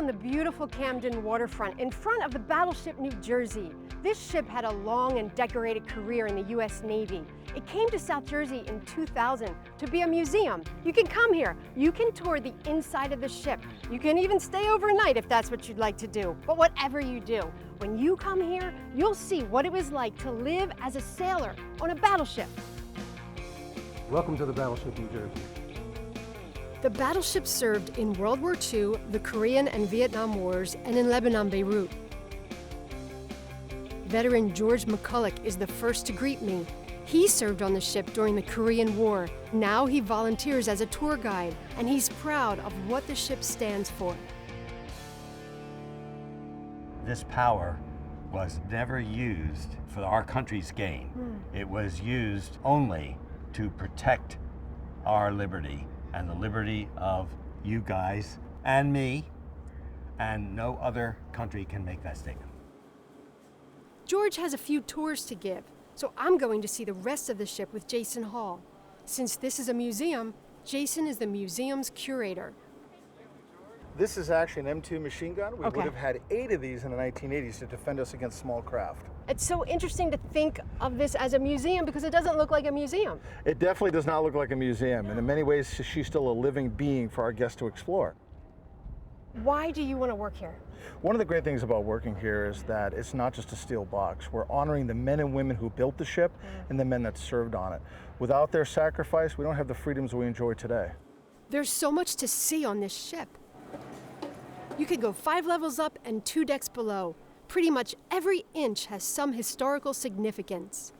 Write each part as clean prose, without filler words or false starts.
on the beautiful Camden waterfront in front of the Battleship New Jersey. This ship had a long and decorated career in the U.S. Navy. It came to South Jersey in 2000 to be a museum. You can come here. You can tour the inside of the ship. You can even stay overnight if that's what you'd like to do. But whatever you do, when you come here, you'll see what it was like to live as a sailor on a battleship. Welcome to the Battleship New Jersey. The battleship served in World War II, the Korean and Vietnam Wars, and in Lebanon, Beirut. Veteran George McCulloch is the first to greet me. He served on the ship during the Korean War. Now he volunteers as a tour guide, and he's proud of what the ship stands for. This power was never used for our country's gain. It was used only to protect our liberty and the liberty of you guys and me, and no other country can make that statement. George has a few tours to give, so I'm going to see the rest of the ship with Jason Hall. Since this is a museum, Jason is the museum's curator. This is actually an M2 machine gun. We Okay. would have had 8 of these in the 1980s to defend us against small craft. It's so interesting to think of this as a museum because it doesn't look like a museum. It definitely does not look like a museum, and in many ways she's still a living being for our guests to explore. Why do you want to work here? One of the great things about working here is that it's not just a steel box. We're honoring the men and women who built the ship and the men that served on it. Without their sacrifice, we don't have the freedoms we enjoy today. There's so much to see on this ship. You could go 5 levels up and 2 decks below. Pretty much every inch has some historical significance.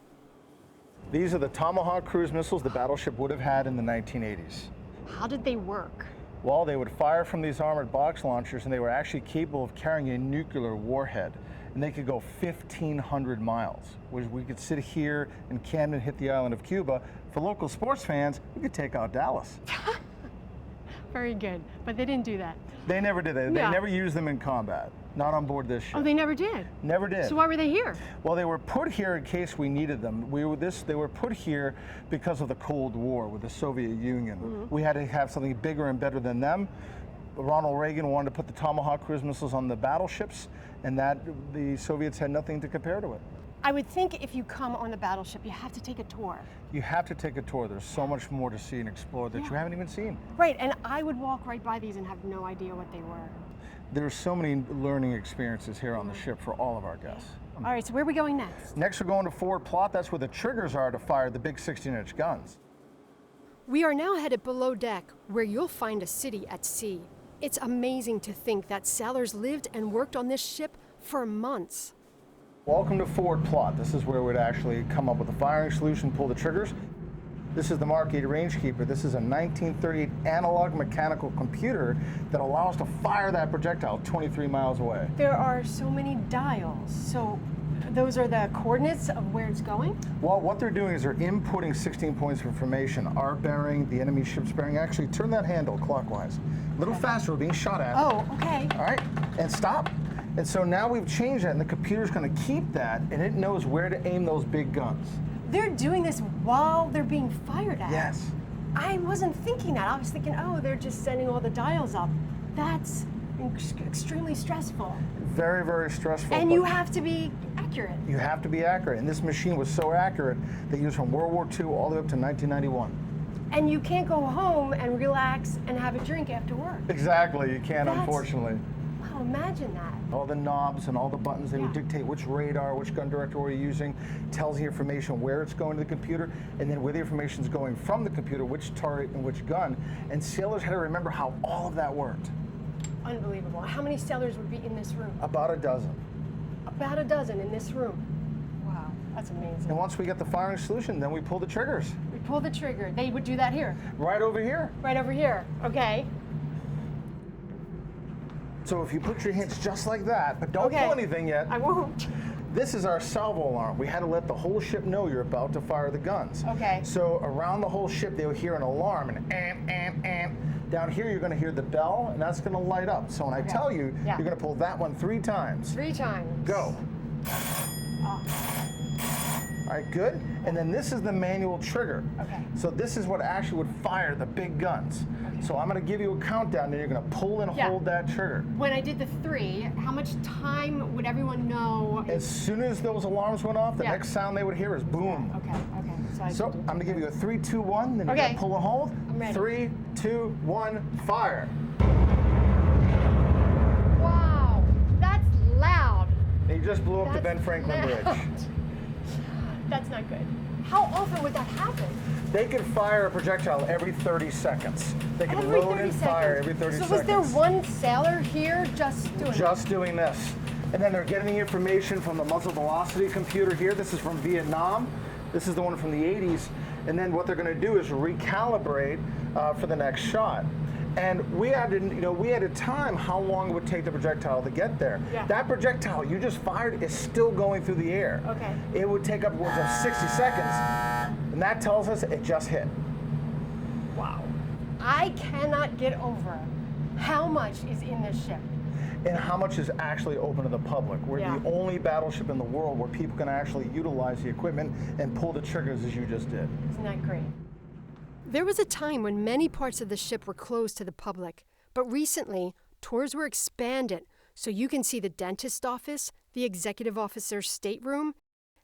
These are the Tomahawk cruise missiles the battleship would have had in the 1980s. How did they work? Well, they would fire from these armored box launchers, and they were actually capable of carrying a nuclear warhead. And they could go 1,500 miles, which we could sit here in Camden, hit the island of Cuba. For local sports fans, we could take out Dallas. Very good, but they didn't do that. They never did that. Yeah. They never used them in combat, not on board this ship. Oh, they never did? Never did. So why were they here? Well, they were put here in case we needed them. They were put here because of the Cold War with the Soviet Union. We had to have something bigger and better than them. Ronald Reagan wanted to put the Tomahawk cruise missiles on the battleships, and that the Soviets had nothing to compare to it. I would think if you come on the battleship, you have to take a tour. You have to take a tour. There's so much more to see and explore that you haven't even seen. Right, and I would walk right by these and have no idea what they were. There's so many learning experiences here on the ship for all of our guests. All right, so where are we going next? Next, we're going to forward plot. That's where the triggers are to fire the big 16-inch guns. We are now headed below deck, where you'll find a city at sea. It's amazing to think that sailors lived and worked on this ship for months. Welcome to forward plot. This is where we'd actually come up with a firing solution, pull the triggers. This is the Mark 8 Rangekeeper. This is a 1938 analog mechanical computer that allows us to fire that projectile 23 miles away. There are so many dials, so those are the coordinates of where it's going? Well, what they're doing is they're inputting 16 points of information. Our bearing, the enemy ship's bearing. Actually, turn that handle clockwise. A little faster, we're being shot at. Oh, okay. All right, and stop. And so now we've changed that, and the computer's going to keep that, and it knows where to aim those big guns. They're doing this while they're being fired at. Yes. I wasn't thinking that. I was thinking, oh, they're just sending all the dials up. That's extremely stressful. Very, very stressful. And but you have to be accurate. You have to be accurate, and this machine was so accurate they used from World War II all the way up to 1991. And you can't go home and relax and have a drink after work. Exactly, you can't, That's- unfortunately. Wow, imagine that. All the knobs and all the buttons, they would Yeah. dictate which radar, which gun director we're using, tells the information where it's going to the computer, and then where the information is going from the computer, which target and which gun. And sailors had to remember how all of that worked. Unbelievable. How many sailors would be in this room? About a dozen. About a dozen in this room. Wow, that's amazing. And once we get the firing solution, then we pull the triggers. We pull the trigger. They would do that here. Right over here. Right over here. Okay. So if you put your hands just like that, but don't Okay. pull anything yet. I won't. This is our salvo alarm. We had to let the whole ship know you're about to fire the guns. Okay. So around the whole ship, they'll hear an alarm, and amp. Down here, you're going to hear the bell, and that's going to light up. So when I tell you, Yeah. you're going to pull that one 3 times. 3 times. Go. All right, good. And then this is the manual trigger. Okay. So this is what actually would fire the big guns. So I'm going to give you a countdown, and you're going to pull and hold that trigger. When I did the 3, how much time would everyone know? As soon as those alarms went off, the next sound they would hear is boom. Okay. So I'm going to give you a 3, 2, 1. Then you're going to pull and hold. I'm ready. 3, 2, 1, fire. Wow, that's loud. And you just blew up the Ben Franklin Bridge. That's not good. How often would that happen? They could fire a projectile every 30 seconds. They could Every load 30 and fire every 30 seconds. So was there one sailor here just doing this? And then they're getting the information from the muzzle velocity computer here. This is from Vietnam. This is the one from the 80s. And then what they're going to do is recalibrate for the next shot. And we had to time how long it would take the projectile to get there. Yeah. That projectile you just fired is still going through the air. Okay. It would take upwards of 60 seconds, and that tells us it just hit. Wow. I cannot get over how much is in this ship. And how much is actually open to the public. We're the only battleship in the world where people can actually utilize the equipment and pull the triggers as you just did. Isn't that great? There was a time when many parts of the ship were closed to the public, but recently, tours were expanded so you can see the dentist's office, the executive officer's stateroom,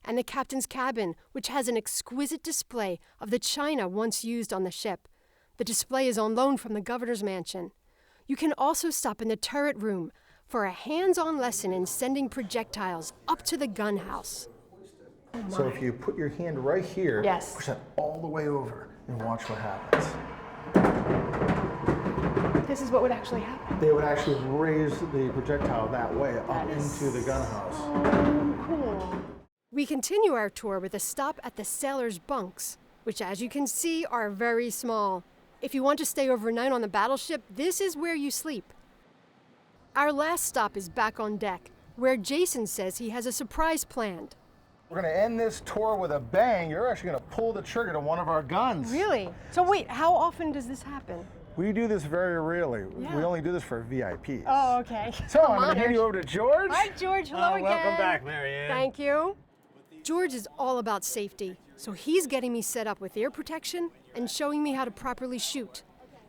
and the captain's cabin, which has an exquisite display of the china once used on the ship. The display is on loan from the governor's mansion. You can also stop in the turret room for a hands-on lesson in sending projectiles up to the gun house. So if you put your hand right here, Yes. push that all the way over and watch what happens. This is what would actually happen. They would actually raise the projectile that way up into the gun house. Cool. We continue our tour with a stop at the sailors' bunks, which as you can see are very small. If you want to stay overnight on the battleship, this is where you sleep. Our last stop is back on deck, where Jason says he has a surprise planned. We're going to end this tour with a bang. You're actually going to pull the trigger to one of our guns. Really? So wait, how often does this happen? We do this very rarely. Yeah. We only do this for VIPs. Oh, okay. So I'm going to hand you over to George. Hi, George. Hello again. Welcome back, Marianne. Thank you. George is all about safety, so he's getting me set up with ear protection and showing me how to properly shoot.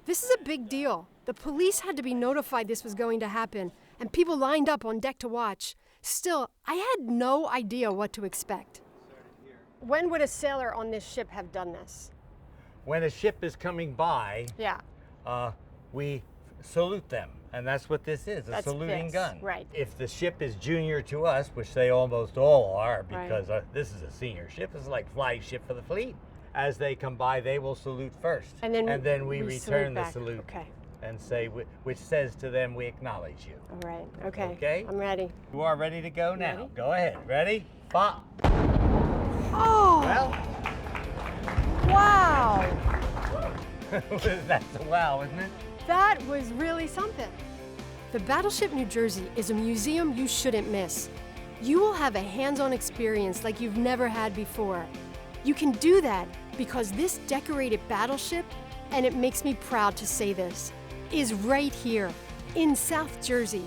This is a big deal. The police had to be notified this was going to happen, and people lined up on deck to watch. Still, I had no idea what to expect. When would a sailor on this ship have done this? When a ship is coming by, Yeah. we salute them. And that's what this is, a That's saluting this, gun. right. If the ship is junior to us, which they almost all are, because this is a senior ship, this is like flagship for the fleet. As they come by, they will salute first. And then we we return salute the back. salute. Okay. And say, which says to them, we acknowledge you. All right. Okay. Okay. I'm ready. You are ready to go now. Ready? Go ahead. Ready? Pop. Oh! Well, Wow! that's a wow, isn't it? That was really something. The Battleship New Jersey is a museum you shouldn't miss. You will have a hands-on experience like you've never had before. You can do that because this decorated battleship, and it makes me proud to say this, is right here in South Jersey,